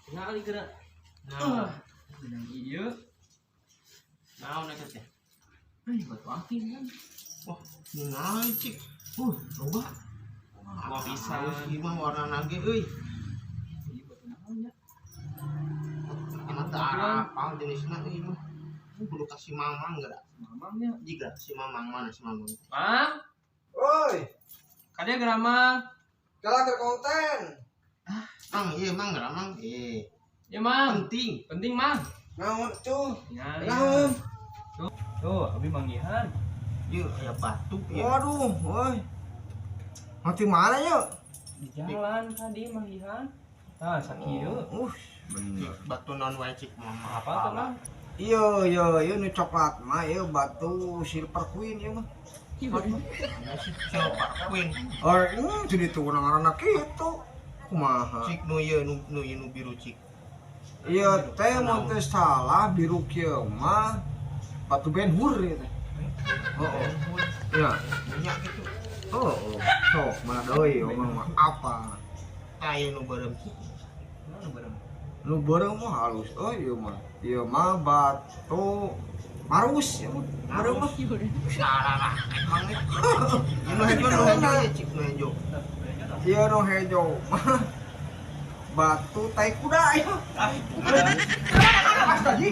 Ngali gerak. Nah, benang iya. Naon eta teh? Batu aktif kan. Wah, ngali cik. Coba. Mau bisa. Ieu mah warna nage euy. Ieu batu naon ya? Ana teu apal jenisna ieu mah. Kudu kasih mamang geura. Mamangnya. Jiga si mamang mana si mamang. Mang, Oi, kadea geura Mang? kalau konten. Mang ieu mang geura mang. Ya Mang, Penting. penting Mang. Naon tuh? Ya, Naon? Tuh, abi manggihan. Ieu aya batu ieu. Waduh, woi. Mati mana yuk? Di jalan tadi manggihan. Nah, sakieu. Bener. Batu non wae cik mamang. Apa tuh Mang? Iya, nu coklat mah, iya batu silver queen ya mah. Siapa Queen? Jadi tuh anak gitu. Kumaha? Cik nu ieu nu biru cik. Iya teh mun teh salah biru kieu mah batu Ben Hur ya teh. Iya. Banyak gitu. Sok mana deui omong mah apa? Aya nu beureum cik. Nu beureuh mah halus. Ieu mah batu marus ya mah. Marus mah. Salah emang nih. Nu hejo ya cik nu hejo. Ieu nu hejo mah batu tai kuda ya. Astaga.